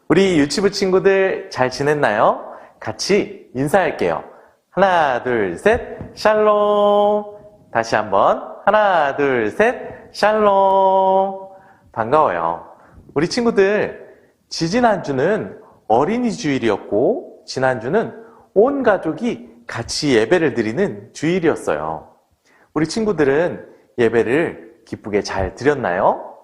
우리 유치부 친구들 잘 지냈나요? 같이 인사할게요. 하나, 둘, 셋, 샬롬. 다시 한번 하나, 둘, 셋, 샬롬. 반가워요. 우리 친구들, 지지난주는 어린이 주일이었고 지난주는 온 가족이 같이 예배를 드리는 주일이었어요. 우리 친구들은 예배를 기쁘게 잘 드렸나요?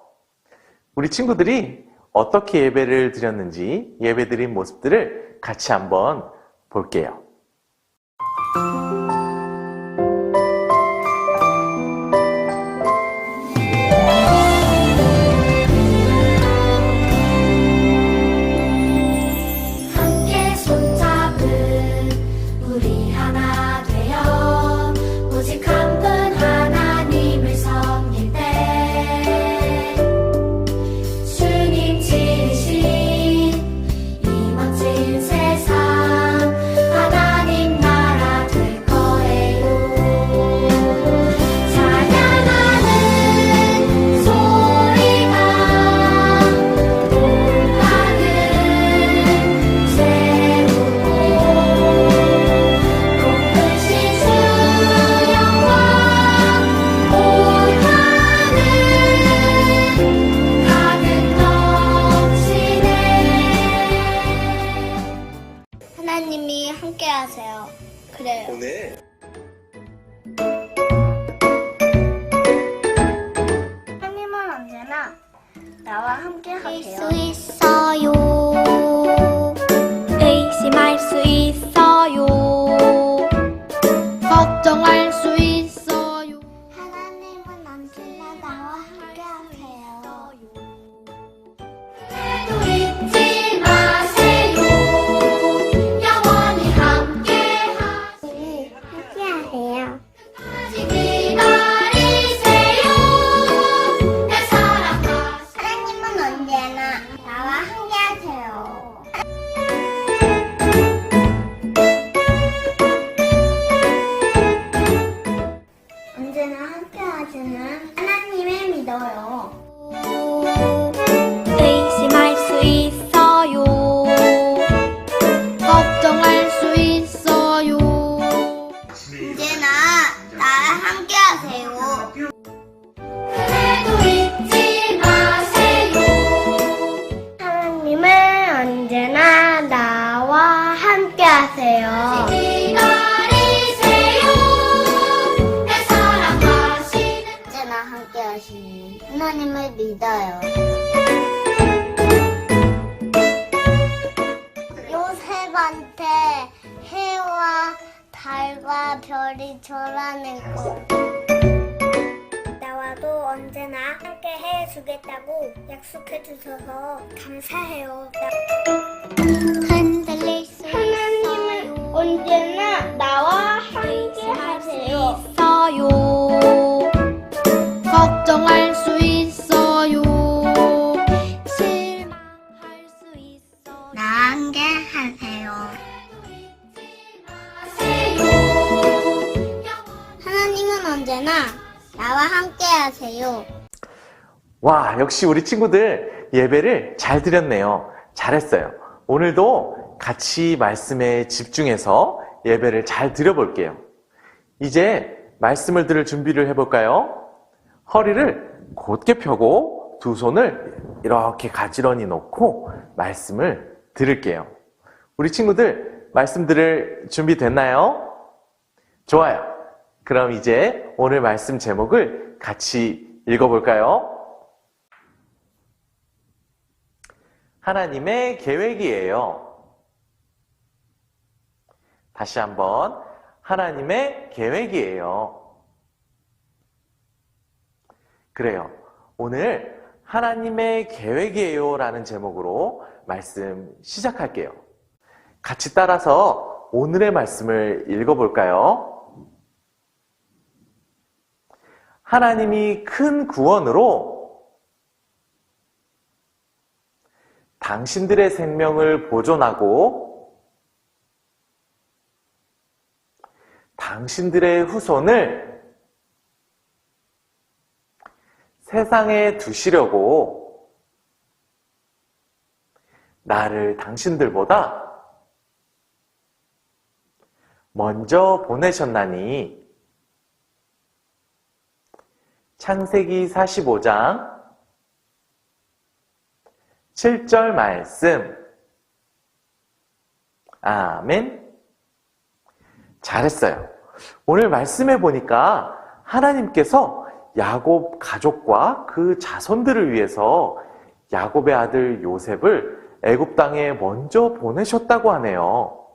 우리 친구들이 어떻게 예배를 드렸는지 예배 드린 모습들을 같이 한번 볼게요. 함께 손잡은 우리 하나 되어 오직 한 분 하나님을 섬길 때 주님 지으신 이 멋진 세상 하나님 나라 될 거예요. 찬양하는 소리가 온 땅을 세우고 높으신 주 영광 온 하늘 가득 넘치네. 하나님이 함께 하세요. 그래요. 오늘 하나님은 언제나 나와 함께 하세요. 수 있어요. 의심할 수 있어요. 걱정할 수 있어요. 하나님은 언제나 나와 함께 하세요. 해도 잊지 마세요. 영원히 함께 하세요. 끝까지 기다리세요. 내 사랑하시 하나님은 언제나 나와 함께 하세요. 언제나 함께 하시는 하나님을 믿어요. 의심할 수 있어요. 걱정할 수 있어요. 언제나 나와 함께 하세요. 해도 잊지 마세요. 하나님은 언제나 나와 함께 하세요. 기다리세요. 내 사랑하시는 언제나 함께 하시는 하나님을 믿어요. 요셉한테 해와 달과 별이 절하는 것. 나와도 언제나 함께 해주겠다고 약속해 주셔서 감사해요. 흔들릴 수 하나님은 언제나 나와 함께 하세요. 있어요. 걱정할 수 있어요. 실망할 수 있어요. 나와 함께 하세요. 하나님은 언제나 나와 함께 하세요. 와, 역시 우리 친구들 예배를 잘 드렸네요. 잘했어요. 오늘도 같이 말씀에 집중해서 예배를 잘 드려볼게요. 이제 말씀을 들을 준비를 해볼까요? 허리를 곧게 펴고 두 손을 이렇게 가지런히 놓고 말씀을 들을게요. 우리 친구들 말씀 들을 준비 됐나요? 좋아요. 그럼 이제 오늘 말씀 제목을 같이 읽어볼까요? 하나님의 계획이에요. 다시 한번 하나님의 계획이에요. 그래요. 오늘 하나님의 계획이에요 라는 제목으로 말씀 시작할게요. 같이 따라서 오늘의 말씀을 읽어볼까요? 하나님이 큰 구원으로 당신들의 생명을 보존하고 당신들의 후손을 세상에 두시려고 나를 당신들보다 먼저 보내셨나니. 창세기 45장 7절 말씀. 아멘. 잘했어요. 오늘 말씀해 보니까 하나님께서 야곱 가족과 그 자손들을 위해서 야곱의 아들 요셉을 애굽 땅에 먼저 보내셨다고 하네요.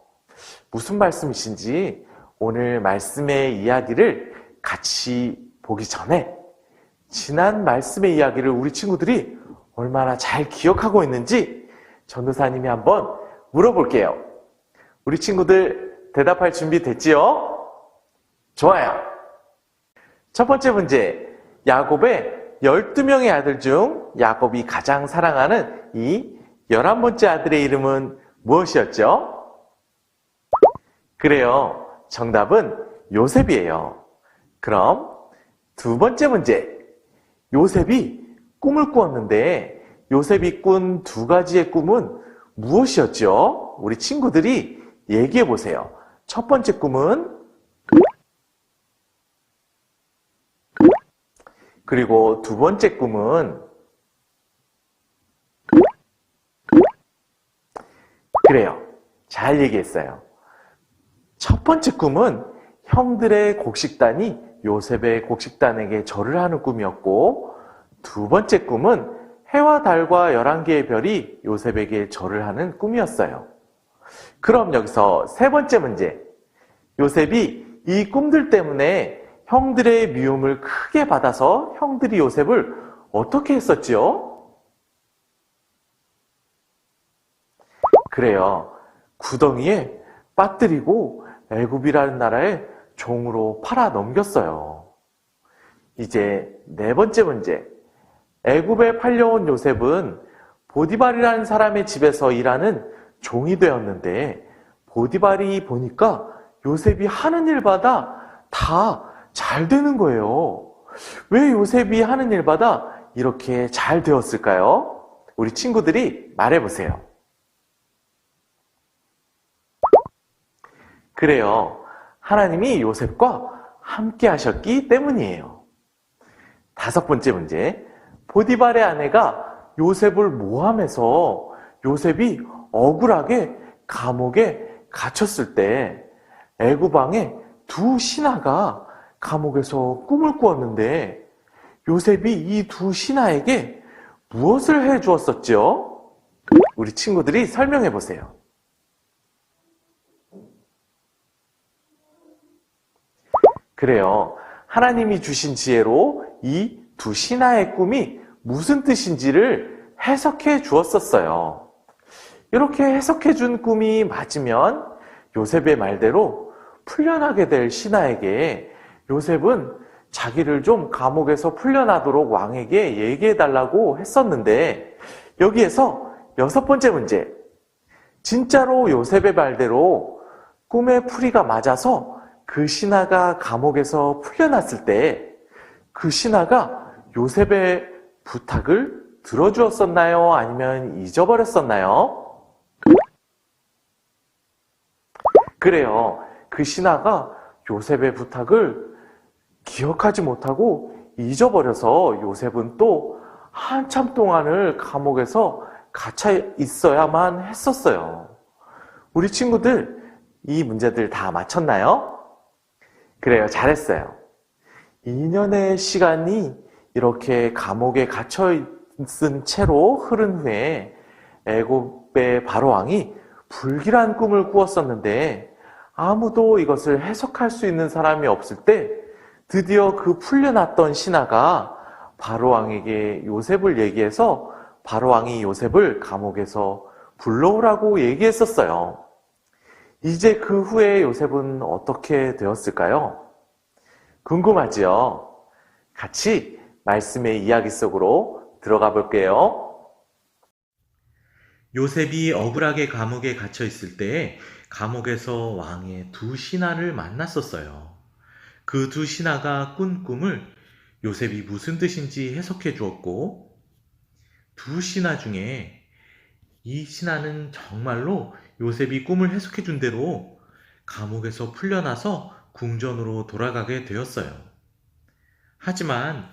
무슨 말씀이신지 오늘 말씀의 이야기를 같이 보기 전에 지난 말씀의 이야기를 우리 친구들이 얼마나 잘 기억하고 있는지 전도사님이 한번 물어볼게요. 우리 친구들 대답할 준비 됐지요? 좋아요. 첫 번째 문제. 야곱의 12명의 아들 중 야곱이 가장 사랑하는 이 11번째 아들의 이름은 무엇이었죠? 그래요. 정답은 요셉이에요. 그럼 두 번째 문제. 요셉이 꿈을 꾸었는데 요셉이 꾼 두 가지의 꿈은 무엇이었죠? 우리 친구들이 얘기해 보세요. 첫 번째 꿈은, 그리고 두 번째 꿈은, 그래요. 잘 얘기했어요. 첫 번째 꿈은 형들의 곡식단이 요셉의 곡식단에게 절을 하는 꿈이었고, 두 번째 꿈은 해와 달과 11개의 별이 요셉에게 절을 하는 꿈이었어요. 그럼 여기서 세 번째 문제. 요셉이 이 꿈들 때문에 형들의 미움을 크게 받아서 형들이 요셉을 어떻게 했었지요? 그래요. 구덩이에 빠뜨리고 애굽이라는 나라에 종으로 팔아 넘겼어요. 이제 네 번째 문제. 애굽에 팔려온 요셉은 보디발이라는 사람의 집에서 일하는 종이 되었는데 보디발이 보니까 요셉이 하는 일마다 다 잘 되는 거예요. 왜 요셉이 하는 일마다 이렇게 잘 되었을까요? 우리 친구들이 말해보세요. 그래요. 하나님이 요셉과 함께 하셨기 때문이에요. 다섯 번째 문제. 보디발의 아내가 요셉을 모함해서 요셉이 억울하게 감옥에 갇혔을 때 애굽 왕의 두 신하가 감옥에서 꿈을 꾸었는데 요셉이 이 두 신하에게 무엇을 해 주었었죠? 우리 친구들이 설명해 보세요. 그래요. 하나님이 주신 지혜로 이 두 신하의 꿈이 무슨 뜻인지를 해석해 주었었어요. 이렇게 해석해 준 꿈이 맞으면 요셉의 말대로 풀려나게 될 신하에게 요셉은 자기를 좀 감옥에서 풀려나도록 왕에게 얘기해 달라고 했었는데 여기에서 여섯 번째 문제. 진짜로 요셉의 말대로 꿈의 풀이가 맞아서 그 신하가 감옥에서 풀려났을 때 그 신하가 요셉의 부탁을 들어주었었나요? 아니면 잊어버렸었나요? 그래요. 그 신하가 요셉의 부탁을 기억하지 못하고 잊어버려서 요셉은 또 한참 동안을 감옥에서 갇혀 있어야만 했었어요. 우리 친구들 이 문제들 다 맞췄나요? 그래요. 잘했어요. 2년의 시간이 이렇게 감옥에 갇혀 있은 채로 흐른 후에 애굽의 바로 왕이 불길한 꿈을 꾸었었는데 아무도 이것을 해석할 수 있는 사람이 없을 때 드디어 그 풀려났던 신하가 바로 왕에게 요셉을 얘기해서 바로 왕이 요셉을 감옥에서 불러오라고 얘기했었어요. 이제 그 후에 요셉은 어떻게 되었을까요? 궁금하지요? 같이 말씀의 이야기 속으로 들어가 볼게요. 요셉이 억울하게 감옥에 갇혀 있을 때 감옥에서 왕의 두 신하를 만났었어요. 그 두 신하가 꾼 꿈을 요셉이 무슨 뜻인지 해석해 주었고 두 신하 중에 이 신하는 정말로 요셉이 꿈을 해석해 준 대로 감옥에서 풀려나서 궁전으로 돌아가게 되었어요. 하지만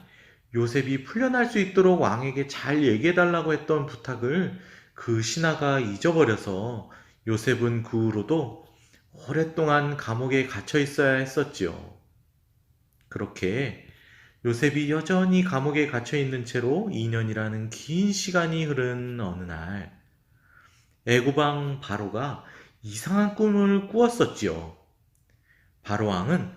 요셉이 풀려날 수 있도록 왕에게 잘 얘기해 달라고 했던 부탁을 그 신하가 잊어버려서 요셉은 그 후로도 오랫동안 감옥에 갇혀 있어야 했었지요. 그렇게 요셉이 여전히 감옥에 갇혀 있는 채로 2년이라는 긴 시간이 흐른 어느 날, 애굽 왕 바로가 이상한 꿈을 꾸었었지요. 바로 왕은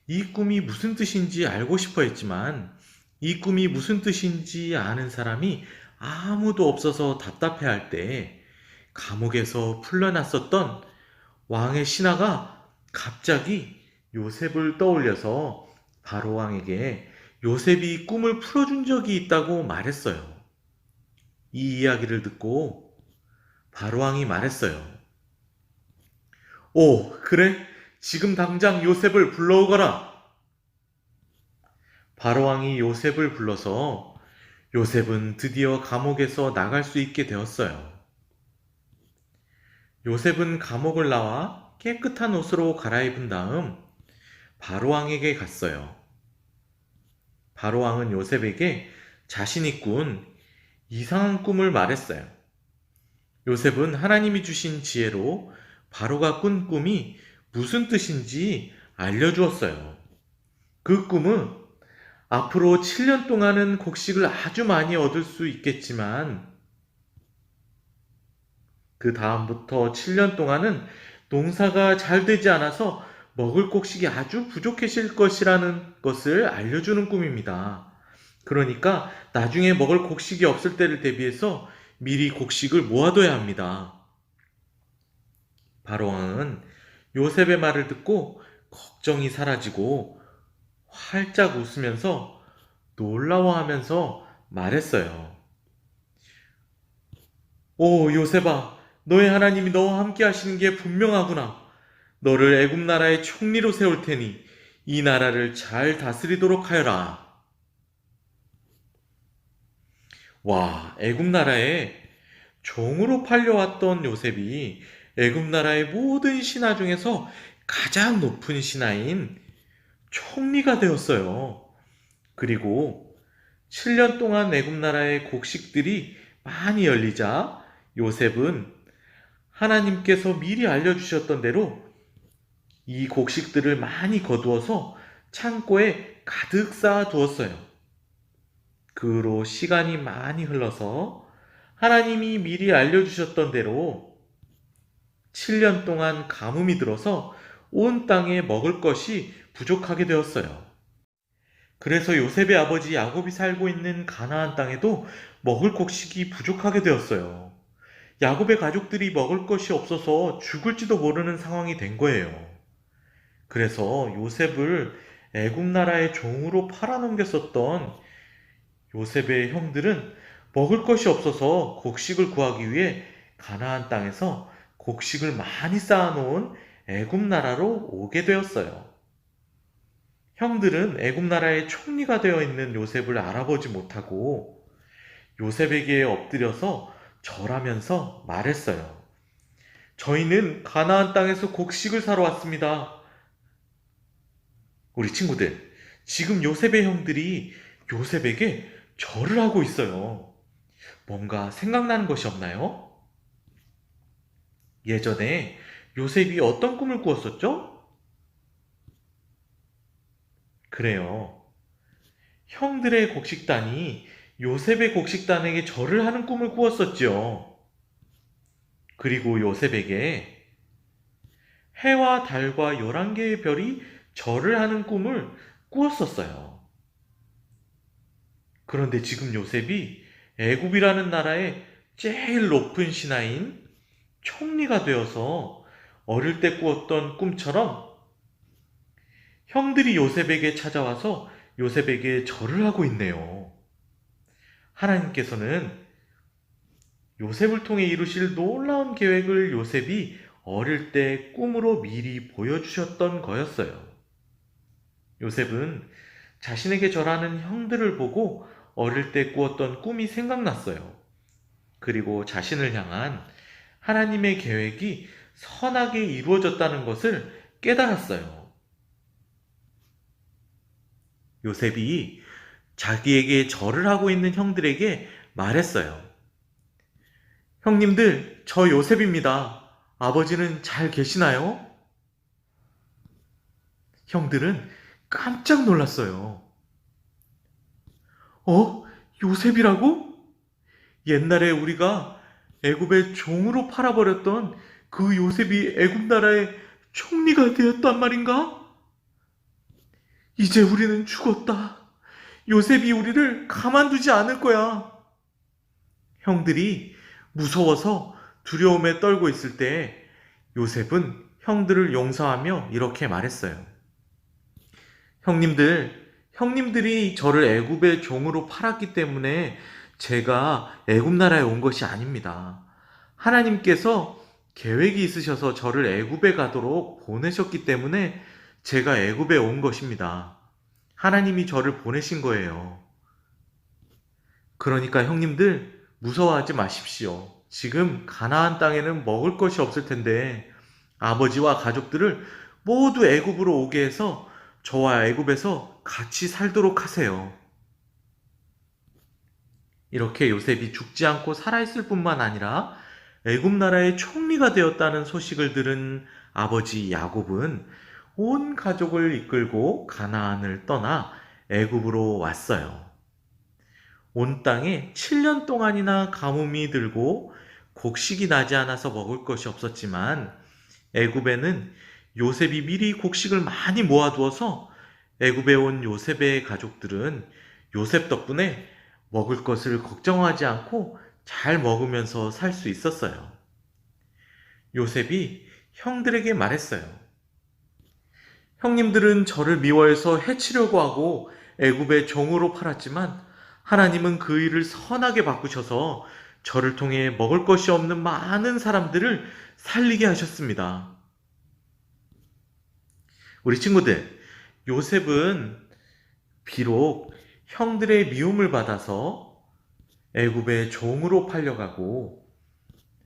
이 꿈이 무슨 뜻인지 알고 싶어 했지만 이 꿈이 무슨 뜻인지 아는 사람이 아무도 없어서 답답해할 때 감옥에서 풀려났었던 왕의 신하가 갑자기 요셉을 떠올려서 바로 왕에게 요셉이 꿈을 풀어준 적이 있다고 말했어요. 이 이야기를 듣고 바로 왕이 말했어요. 오, 그래? 지금 당장 요셉을 불러오거라. 바로 왕이 요셉을 불러서 요셉은 드디어 감옥에서 나갈 수 있게 되었어요. 요셉은 감옥을 나와 깨끗한 옷으로 갈아입은 다음 바로 왕에게 갔어요. 바로 왕은 요셉에게 자신이 꾼 이상한 꿈을 말했어요. 요셉은 하나님이 주신 지혜로 바로가 꾼 꿈이 무슨 뜻인지 알려주었어요. 그 꿈은 앞으로 7년 동안은 곡식을 아주 많이 얻을 수 있겠지만 그 다음부터 7년 동안은 농사가 잘 되지 않아서 먹을 곡식이 아주 부족해질 것이라는 것을 알려주는 꿈입니다. 그러니까 나중에 먹을 곡식이 없을 때를 대비해서 미리 곡식을 모아둬야 합니다. 바로 왕은 요셉의 말을 듣고 걱정이 사라지고 활짝 웃으면서 놀라워하면서 말했어요. 오, 요셉아, 너의 하나님이 너와 함께 하시는 게 분명하구나. 너를 애굽 나라의 총리로 세울 테니 이 나라를 잘 다스리도록 하여라. 와, 애굽 나라에 종으로 팔려왔던 요셉이 애굽 나라의 모든 신하 중에서 가장 높은 신하인 총리가 되었어요. 그리고 7년 동안 애굽 나라의 곡식들이 많이 열리자 요셉은 하나님께서 미리 알려주셨던 대로 이 곡식들을 많이 거두어서 창고에 가득 쌓아 두었어요. 그 후로 시간이 많이 흘러서 하나님이 미리 알려주셨던 대로 7년 동안 가뭄이 들어서 온 땅에 먹을 것이 부족하게 되었어요. 그래서 요셉의 아버지 야곱이 살고 있는 가나안 땅에도 먹을 곡식이 부족하게 되었어요. 야곱의 가족들이 먹을 것이 없어서 죽을지도 모르는 상황이 된 거예요. 그래서 요셉을 애굽 나라의 종으로 팔아넘겼었던 요셉의 형들은 먹을 것이 없어서 곡식을 구하기 위해 가나안 땅에서 곡식을 많이 쌓아놓은 애굽 나라로 오게 되었어요. 형들은 애굽 나라의 총리가 되어 있는 요셉을 알아보지 못하고 요셉에게 엎드려서 절하면서 말했어요. 저희는 가나안 땅에서 곡식을 사러 왔습니다. 우리 친구들, 지금 요셉의 형들이 요셉에게 절을 하고 있어요. 뭔가 생각나는 것이 없나요? 예전에 요셉이 어떤 꿈을 꾸었었죠? 그래요. 형들의 곡식단이 요셉의 곡식단에게 절을 하는 꿈을 꾸었었지요. 그리고 요셉에게 해와 달과 11개의 별이 절을 하는 꿈을 꾸었었어요. 그런데 지금 요셉이 애굽이라는 나라의 제일 높은 신하인 총리가 되어서 어릴 때 꾸었던 꿈처럼 형들이 요셉에게 찾아와서 요셉에게 절을 하고 있네요. 하나님께서는 요셉을 통해 이루실 놀라운 계획을 요셉이 어릴 때 꿈으로 미리 보여주셨던 거였어요. 요셉은 자신에게 절하는 형들을 보고 어릴 때 꾸었던 꿈이 생각났어요. 그리고 자신을 향한 하나님의 계획이 선하게 이루어졌다는 것을 깨달았어요. 요셉이 자기에게 절을 하고 있는 형들에게 말했어요. 형님들, 저 요셉입니다. 아버지는 잘 계시나요? 형들은 깜짝 놀랐어요. 요셉이라고? 옛날에 우리가 애굽의 종으로 팔아버렸던 그 요셉이 애굽 나라의 총리가 되었단 말인가? 이제 우리는 죽었다. 요셉이 우리를 가만두지 않을 거야. 형들이 무서워서 두려움에 떨고 있을 때 요셉은 형들을 용서하며 이렇게 말했어요. 형님들이 저를 애굽의 종으로 팔았기 때문에 제가 애굽 나라에 온 것이 아닙니다. 하나님께서 계획이 있으셔서 저를 애굽에 가도록 보내셨기 때문에 제가 애굽에 온 것입니다. 하나님이 저를 보내신 거예요. 그러니까 형님들 무서워하지 마십시오. 지금 가나안 땅에는 먹을 것이 없을 텐데 아버지와 가족들을 모두 애굽으로 오게 해서 저와 애굽에서 같이 살도록 하세요. 이렇게 요셉이 죽지 않고 살아있을 뿐만 아니라 애굽 나라의 총리가 되었다는 소식을 들은 아버지 야곱은 온 가족을 이끌고 가나안을 떠나 애굽으로 왔어요. 온 땅에 7년 동안이나 가뭄이 들고 곡식이 나지 않아서 먹을 것이 없었지만 애굽에는 요셉이 미리 곡식을 많이 모아두어서 애굽에 온 요셉의 가족들은 요셉 덕분에 먹을 것을 걱정하지 않고 잘 먹으면서 살 수 있었어요. 요셉이 형들에게 말했어요. 형님들은 저를 미워해서 해치려고 하고 애굽의 종으로 팔았지만 하나님은 그 일을 선하게 바꾸셔서 저를 통해 먹을 것이 없는 많은 사람들을 살리게 하셨습니다. 우리 친구들, 요셉은 비록 형들의 미움을 받아서 애굽의 종으로 팔려가고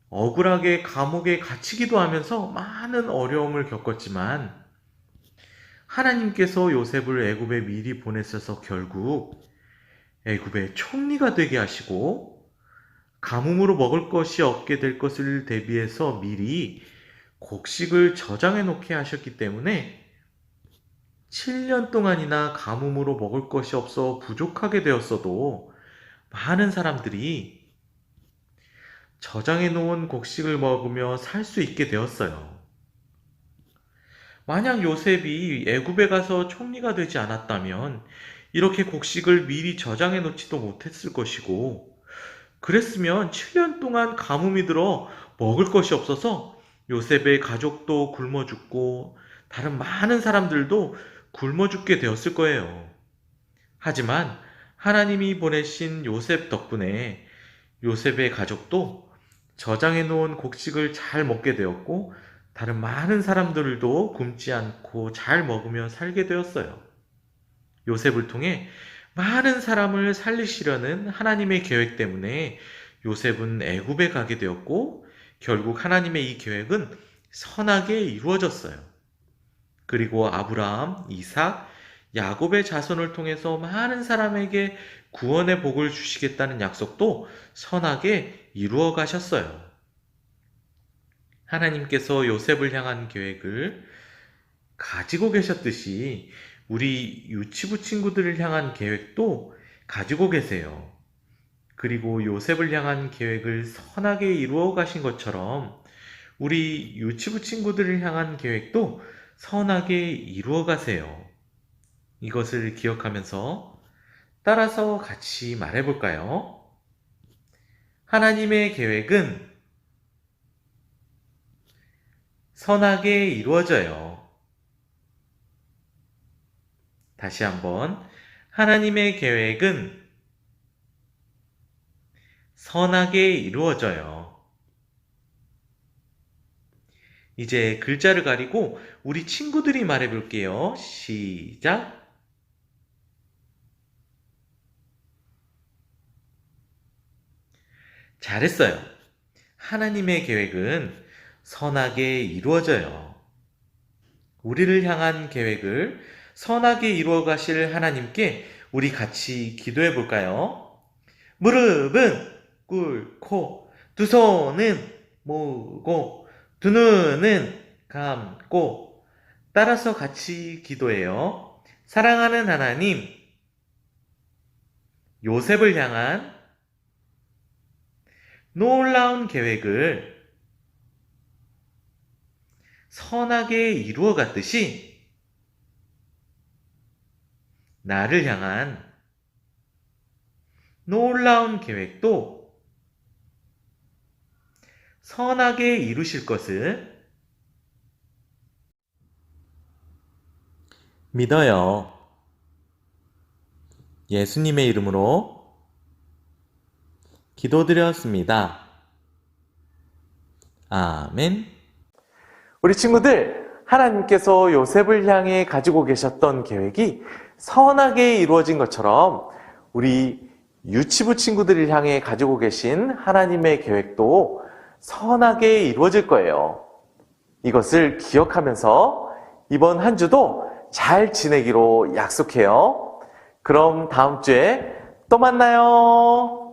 억울하게 감옥에 갇히기도 하면서 많은 어려움을 겪었지만 하나님께서 요셉을 애굽에 미리 보내셔서 결국 애굽의 총리가 되게 하시고 가뭄으로 먹을 것이 없게 될 것을 대비해서 미리 곡식을 저장해 놓게 하셨기 때문에 7년 동안이나 가뭄으로 먹을 것이 없어 부족하게 되었어도 많은 사람들이 저장해 놓은 곡식을 먹으며 살 수 있게 되었어요. 만약 요셉이 애굽에 가서 총리가 되지 않았다면 이렇게 곡식을 미리 저장해 놓지도 못했을 것이고, 그랬으면 7년 동안 가뭄이 들어 먹을 것이 없어서 요셉의 가족도 굶어 죽고 다른 많은 사람들도 굶어 죽게 되었을 거예요. 하지만 하나님이 보내신 요셉 덕분에 요셉의 가족도 저장해 놓은 곡식을 잘 먹게 되었고 다른 많은 사람들도 굶지 않고 잘 먹으며 살게 되었어요. 요셉을 통해 많은 사람을 살리시려는 하나님의 계획 때문에 요셉은 애굽에 가게 되었고 결국 하나님의 이 계획은 선하게 이루어졌어요. 그리고 아브라함, 이삭, 야곱의 자손을 통해서 많은 사람에게 구원의 복을 주시겠다는 약속도 선하게 이루어 가셨어요. 하나님께서 요셉을 향한 계획을 가지고 계셨듯이 우리 유치부 친구들을 향한 계획도 가지고 계세요. 그리고 요셉을 향한 계획을 선하게 이루어 가신 것처럼 우리 유치부 친구들을 향한 계획도 선하게 이루어 가세요. 이것을 기억하면서 따라서 같이 말해 볼까요? 하나님의 계획은 선하게 이루어져요. 다시 한번, 하나님의 계획은 선하게 이루어져요. 이제 글자를 가리고 우리 친구들이 말해 볼게요. 시작! 잘했어요. 하나님의 계획은 선하게 이루어져요. 우리를 향한 계획을 선하게 이루어 가실 하나님께 우리 같이 기도해 볼까요? 무릎은 꿇고 두 손은 모으고 두 눈은 감고 따라서 같이 기도해요. 사랑하는 하나님, 요셉을 향한 놀라운 계획을 선하게 이루어 갔듯이 나를 향한 놀라운 계획도 선하게 이루실 것을 믿어요. 예수님의 이름으로 기도드렸습니다. 아멘. 우리 친구들, 하나님께서 요셉을 향해 가지고 계셨던 계획이 선하게 이루어진 것처럼 우리 유치부 친구들을 향해 가지고 계신 하나님의 계획도 선하게 이루어질 거예요. 이것을 기억하면서 이번 한 주도 잘 지내기로 약속해요. 그럼 다음 주에 또 만나요.